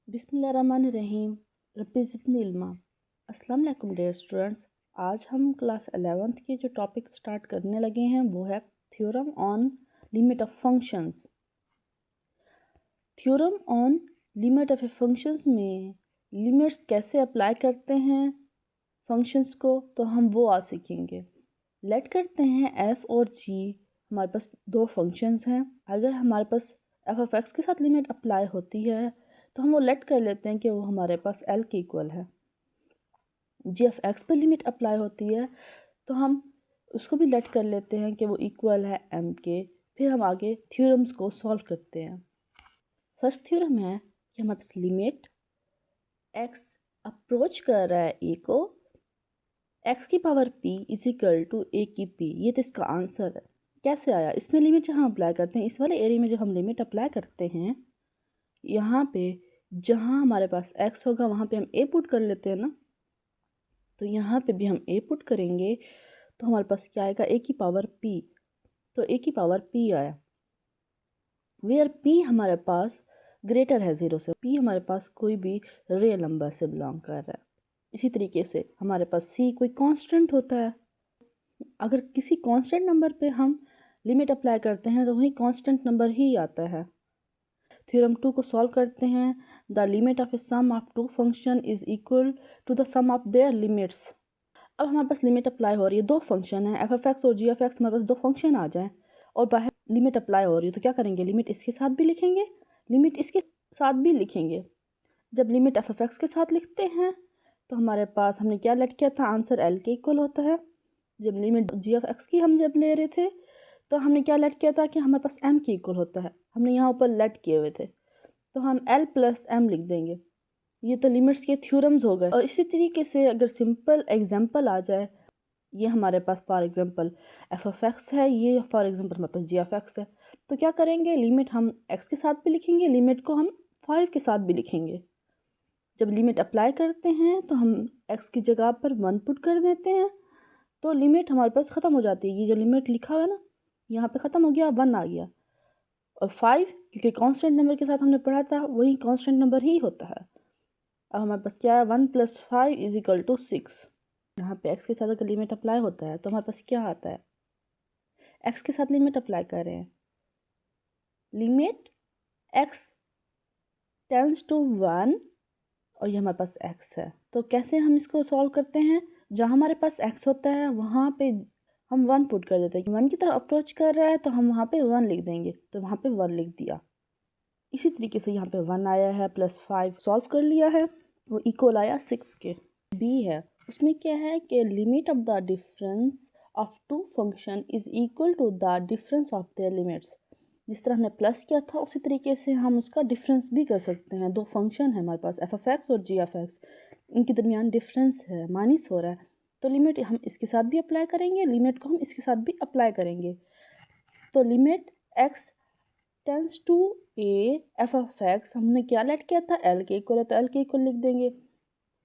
बिस्मिल्लाहिर्रहमानिर्रहीम। रब्बी ज़िदनी इल्मा। अस्सलाम वालेकुम डियर स्टूडेंट्स। आज हम क्लास 11th के जो टॉपिक स्टार्ट करने लगे हैं वो है theorem on limit of functions. Theorem on limit of functions में लिमिट्स कैसे अप्लाई करते हैं फंक्शंस को, तो हम वो आज सीखेंगे। लेट करते हैं एफ और जी हमारे पास दो फंक्शंस हैं। अगर हमारे पास एफ ऑफ एक्स के साथ लिमिट अप्लाई होती है तो हम वो लेट कर लेते हैं कि वो हमारे पास एल के इक्वल है। जी ऑफ एक्स पर लिमिट अप्लाई होती है तो हम उसको भी लेट कर लेते हैं कि वो इक्वल है एम के। फिर हम आगे थ्योरम्स को सॉल्व करते हैं। फर्स्ट थ्योरम है कि हमारे पास लिमिट एक्स अप्रोच कर रहा है ए को, एक्स की power p is equal to A की p। ये तो इसका आंसर है। कैसे आया? इसमें लिमिट जहाँ अप्लाई करते हैं, इस वाले एरिया में जब हम लिमिट अप्लाई करते हैं, यहाँ पे जहाँ हमारे पास x होगा वहाँ पे हम a पुट कर लेते हैं ना, तो यहाँ पे भी हम a पुट करेंगे तो हमारे पास क्या आएगा? a की पावर p। तो a की पावर p आया, वेयर p हमारे पास ग्रेटर है 0 से। p हमारे पास कोई भी रियल नंबर से बिलोंग कर रहा है। इसी तरीके से हमारे पास c कोई कांस्टेंट होता है। अगर किसी कांस्टेंट नंबर पे हम लिमिट अप्लाई करते हैं तो वही कांस्टेंट नंबर ही आता है। थ्योरम 2 को सॉल्व करते हैं। The limit of a sum of two function is equal to the sum of their limits. अब हमारे पास लिमिट अप्लाई हो रही है, दो फंक्शन है एफ एफ एक्स और जी एफ एक्स। हमारे पास दो फंक्शन आ जाए और बाहर लिमिट अप्लाई हो रही है तो क्या करेंगे? लिमिट इसके साथ भी लिखेंगे, लिमिट इसके साथ भी लिखेंगे। जब लिमिट एफ एफ एक्स के साथ लिखते हैं तो हमारे पास हमने क्या लेट किया था? आंसर एल के इक्वल होता है। जब लिमिट जी ऑफ एक्स की हम जब ले रहे थे तो हमने क्या लेट किया था कि हमारे पास एम के इक्वल होता है। हमने यहाँ ऊपर लेट किए हुए थे तो हम एल प्लस एम लिख देंगे। ये तो लिमिट्स के थ्योरम्स हो गए। और इसी तरीके से अगर सिंपल एग्जांपल आ जाए, ये हमारे पास for example F of X है, ये फॉर एग्जांपल हमारे पास जी ऑफ एक्स है, तो क्या करेंगे? लिमिट हम एक्स के साथ भी लिखेंगे, लिमिट को हम 5 के साथ भी लिखेंगे। जब लिमिट अप्लाई करते हैं तो हम एक्स की जगह पर 1 पुट कर देते हैं तो लिमिट हमारे पास ख़त्म हो जाती है। ये जो लिमिट लिखा हुआ है ना, यहाँ पे ख़त्म हो गया, 1 आ गया। और 5 क्योंकि कांस्टेंट नंबर के साथ हमने पढ़ा था वही कांस्टेंट नंबर ही होता है। अब हमारे पास क्या है? 1 + 5 इज इक्वल टू 6। यहाँ पे एक्स के साथ अगर लिमिट अप्लाई होता है तो हमारे पास क्या आता है? एक्स के साथ लिमिट अप्लाई कर रहे हैं, लिमिट एक्स टेंड्स टू 1 और ये हमारे पास एक्स है। तो कैसे हम इसको सॉल्व करते हैं? जहाँ हमारे पास एक्स होता है वहाँ पे हम 1 पुट कर देते हैं। 1 की तरफ अप्रोच कर रहा है तो हम वहाँ पे 1 लिख देंगे, तो वहाँ पे 1 लिख दिया। इसी तरीके से यहाँ पे 1 आया है प्लस 5 सॉल्व कर लिया है, वो इक्वल आया 6 के। बी है, उसमें क्या है कि limit of the difference of two function is equal to the difference of their limits. जिस तरह हमने प्लस किया था उसी तरीके से हम उसका डिफरेंस भी कर सकते हैं। दो फंक्शन है हमारे पास एफ एफ एक्स और जी एफ एक्स, इनके दरमियान डिफरेंस है, माइनस हो रहा है, तो लिमिट हम इसके साथ भी अप्लाई करेंगे, लिमिट को हम इसके साथ भी अप्लाई करेंगे। तो limit x tends to A F of x हमने क्या लेट किया था? एल के इक्वल है तो एल के इक्वल लिख देंगे।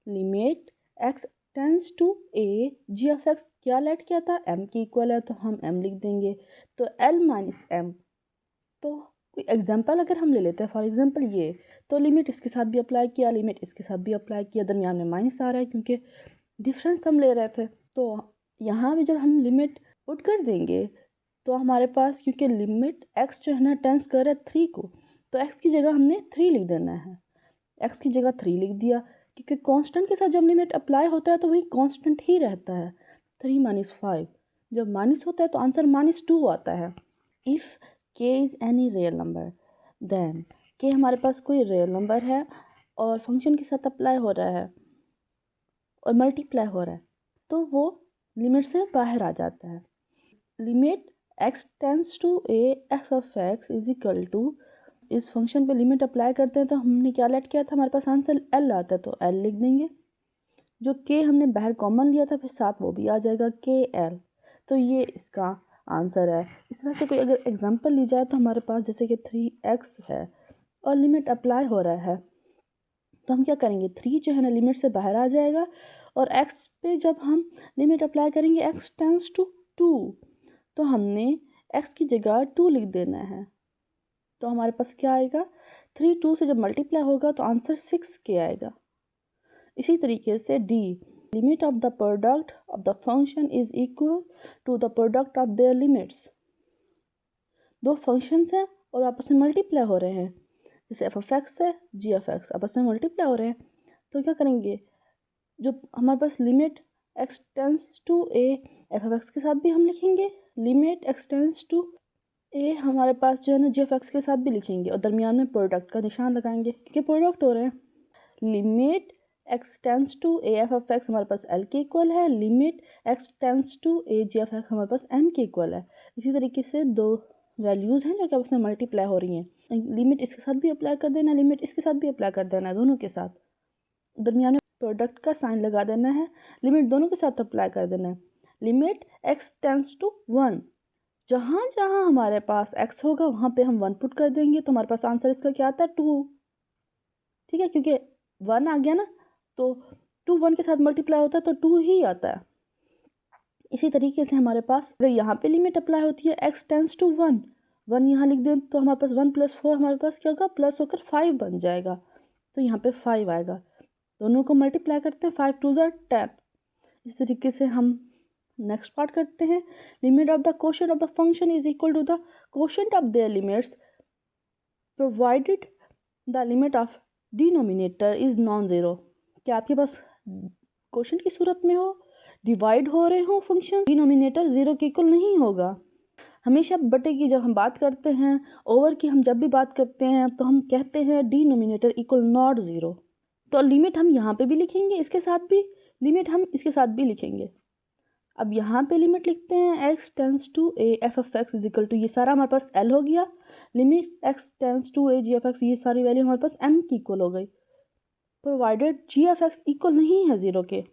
Limit x tends to a g of x क्या लेट किया था? एम के इक्वल है तो हम एम लिख देंगे। तो एल माइनस एम। तो कोई एग्जांपल अगर हम ले लेते हैं, फॉर एग्जांपल ये, तो लिमिट इसके साथ भी अप्लाई किया, लिमिट इसके साथ भी अप्लाई किया, दरमियान में माइनस आ रहा है क्योंकि डिफरेंस हम ले रहे थे। तो यहाँ भी जब हम लिमिट पुट कर देंगे तो हमारे पास, क्योंकि लिमिट एक्स जो है ना टेंस कर रहा है 3 को, तो एक्स की जगह हमने 3 लिख देना है। एक्स की जगह 3 लिख दिया क्योंकि कांस्टेंट के साथ जब लिमिट अप्लाई होता है तो वही कांस्टेंट ही रहता है। 3 - 5 जब माइनस होता है तो आंसर -2 आता है। If k is any real number then k हमारे पास कोई रियल नंबर है और फंक्शन के साथ अप्लाई हो रहा है और मल्टीप्लाई हो रहा है तो वो लिमिट से बाहर आ जाता है। Limit x tends to A F of x is equal to, इस फंक्शन पे लिमिट अप्लाई करते हैं तो हमने क्या लेट किया था? हमारे पास आंसर एल आता है तो एल लिख देंगे। जो के हमने बाहर कॉमन लिया था फिर साथ वो भी आ जाएगा के एल, तो ये इसका आंसर है। इस तरह से कोई अगर एग्जांपल ली जाए तो हमारे पास जैसे कि 3x है और लिमिट अप्लाई हो रहा है तो हम क्या करेंगे? 3 जो है ना लिमिट से बाहर आ जाएगा और x पे जब हम लिमिट अप्लाई करेंगे x टेंस टू 2 तो हमने x की जगह 2 लिख देना है। तो हमारे पास क्या आएगा, 3 2 से जब मल्टीप्लाई होगा तो आंसर 6k आएगा। इसी तरीके से D, limit of the product of the function is equal to the product of their limits. दो फंक्शंस हैं और आपस में मल्टीप्लाई हो रहे हैं, जैसे एफ ऑफ एक्स है, जी ऑफ एक्स आपस में मल्टीप्लाई हो रहे हैं, तो क्या करेंगे, जो हमारे पास limit x tends to A, F of X के साथ भी हम लिखेंगे, limit x tends to A हमारे पास जो है ना जी ऑफ एक्स के साथ भी लिखेंगे, और दरमियान में प्रोडक्ट का निशान लगाएंगे क्योंकि प्रोडक्ट हो रहे हैं। Limit x tends to A F of x हमारे पास एल के इक्वल है, limit x tends to a g of x हमारे पास एम के इक्वल है। इसी तरीके से दो वैल्यूज़ हैं जो कि आपस में मल्टीप्लाई हो रही हैं, लिमिट इसके साथ भी अप्लाई कर देना, लिमिट इसके साथ भी अप्लाई कर देना है, दोनों के साथ दरमियान में प्रोडक्ट का साइन लगा देना है, लिमिट दोनों के साथ अप्लाई कर देना है। लिमिट एक्स टेंस टू 1, जहाँ जहाँ हमारे पास x होगा वहाँ पे हम 1 पुट कर देंगे, तो हमारे पास आंसर इसका क्या आता है, 2। ठीक है, क्योंकि 1 आ गया ना, तो 2 1 के साथ मल्टीप्लाई होता है तो 2 ही आता है। इसी तरीके से हमारे पास अगर यहाँ पे लिमिट अप्लाई होती है x टेंस टू 1, 1 यहाँ लिख दें तो हमारे पास 1 + 4 हमारे पास क्या होगा, प्लस होकर 5 बन जाएगा, तो यहाँ पे 5 आएगा। दोनों को मल्टीप्लाई करते हैं, 5 2 10। इस तरीके से हम नेक्स्ट पार्ट करते हैं। Limit of the quotient of the function is equal to the quotient of their limits provided the limit of denominator is non zero. क्या आपके पास क्वोशंट की सूरत में हो, डिवाइड हो रहे हो फंक्शन, डिनोमिनेटर ज़ीरो के इक्वल नहीं होगा। हमेशा बटे की जब हम बात करते हैं, ओवर की हम जब भी बात करते हैं तो हम कहते हैं डिनोमिनेटर इक्वल नॉट ज़ीरो। तो लिमिट हम यहाँ पे भी लिखेंगे, इसके साथ भी लिमिट हम इसके साथ भी लिखेंगे। अब यहाँ पे लिमिट लिखते हैं x tends to A F of x is equal to, ये सारा हमारे पास l हो गया, limit x tends to a g of x, ये सारी वैल्यू हमारे पास m की इक्वल हो गई, provided g of x equal नहीं है ज़ीरो के।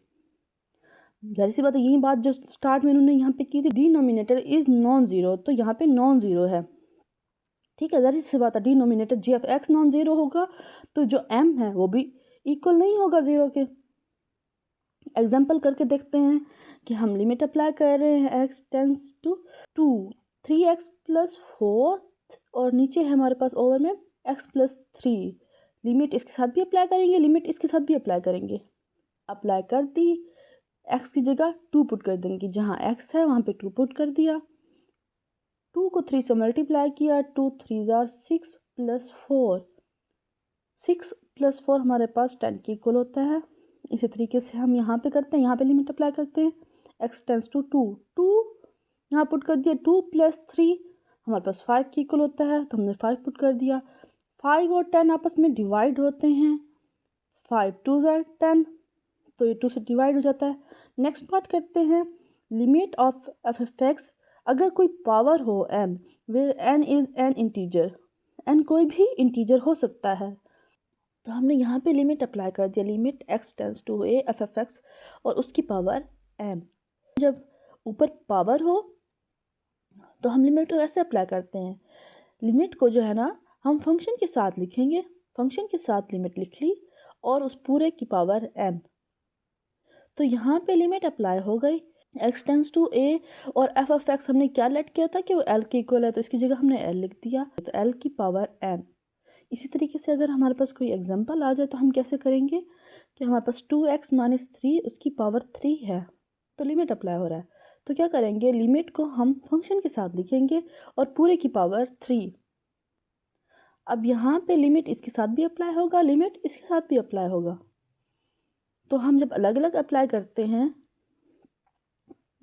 जाहिर सी बात है, यही बात जो स्टार्ट में उन्होंने यहाँ पे की थी, डिनोमिनेटर इज नॉन ज़ीरो, तो यहाँ पे नॉन ज़ीरो है। ठीक है, जाहिर सी बात है, denominator g of x non zero होगा तो जो m है वो भी इक्वल नहीं होगा ज़ीरो के। एग्जाम्पल करके देखते हैं कि हम लिमिट अप्लाई कर रहे हैं x टेंस टू 2, 3x + 4 और नीचे है हमारे पास ओवर में x + 3। लिमिट इसके साथ भी अप्लाई करेंगे, लिमिट इसके साथ भी अप्लाई करेंगे। अप्लाई कर दी, x की जगह 2 पुट कर देंगे, जहाँ x है वहाँ पे 2 पुट कर दिया, 2 को 3 से मल्टीप्लाई किया, 2 3 6 + 4, 6 + 4 हमारे पास 10 के इक्वल होता है। इसी तरीके से हम यहाँ पे करते हैं, यहाँ पे लिमिट अप्लाई करते हैं, x टेंस टू 2, 2 यहाँ पुट कर दिया, 2 + 3 हमारे पास 5 के इक्वल होता है, तो हमने 5 पुट कर दिया। 5 और 10 आपस में डिवाइड होते हैं, 5 2 10, तो ये 2 से डिवाइड हो जाता है। नेक्स्ट पार्ट करते हैं, limit of f of x, अगर कोई पावर हो n where n is an integer, n कोई भी इंटीजर हो सकता है, तो हमने यहाँ पे लिमिट अप्लाई कर दिया, limit x tends to A f f x और उसकी पावर n। जब ऊपर पावर हो तो हम लिमिट को ऐसे अप्लाई करते हैं, लिमिट को जो है ना हम फंक्शन के साथ लिखेंगे, फंक्शन के साथ लिमिट लिख ली और उस पूरे की पावर n। तो यहाँ पे लिमिट अप्लाई हो गई, x टेंस टू a और एफ ऑफ एक्स हमने क्या लेट किया था कि वो l के इक्वल है, तो इसकी जगह हमने l लिख दिया, तो l की पावर n। इसी तरीके से अगर हमारे पास कोई एग्जांपल आ जाए तो हम कैसे करेंगे कि हमारे पास 2x - 3 उसकी पावर 3 है, तो लिमिट अप्लाई हो रहा है, तो क्या करेंगे, लिमिट को हम फंक्शन के साथ लिखेंगे और पूरे की पावर 3। अब यहाँ पे लिमिट इसके साथ भी अप्लाई होगा, लिमिट इसके साथ भी अप्लाई होगा, तो हम जब अलग अलग अप्लाई करते हैं,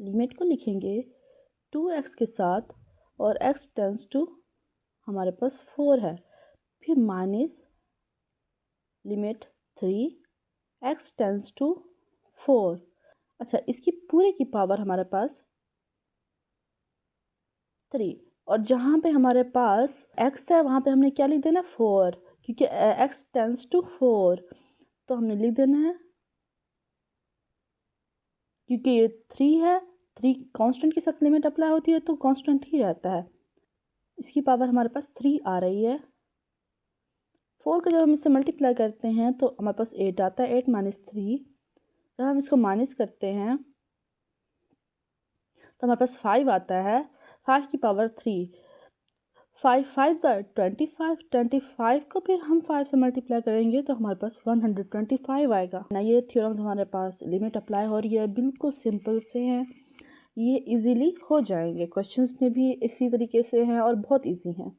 लिमिट को लिखेंगे 2x के साथ और x टेंस टू हमारे पास 4 है, फिर minus limit 3 x tends to 4। अच्छा, इसकी पूरे की पावर हमारे पास 3, और जहाँ पे हमारे पास x है वहाँ पे हमने क्या लिख देना, 4, क्योंकि x टेंस टू 4, तो हमने लिख देना है, क्योंकि ये 3 है, 3 कांस्टेंट के साथ लिमिट अप्लाई होती है तो कांस्टेंट ही रहता है। इसकी पावर हमारे पास 3 आ रही है, 4 को जब हम इससे मल्टीप्लाई करते हैं तो हमारे पास 8 आता है, 8 - 3, जब हम इसको माइनस करते हैं तो हमारे पास 5 आता है, 5 की पावर 3, 5 5 25, 25 को फिर हम 5 से मल्टीप्लाई करेंगे तो हमारे पास 125 आएगा ना। ये थ्योरम हमारे पास लिमिट अप्लाई हो रही है, बिल्कुल सिंपल से हैं, ये इजीली हो जाएंगे, क्वेश्चंस में भी इसी तरीके से हैं और बहुत इजी हैं।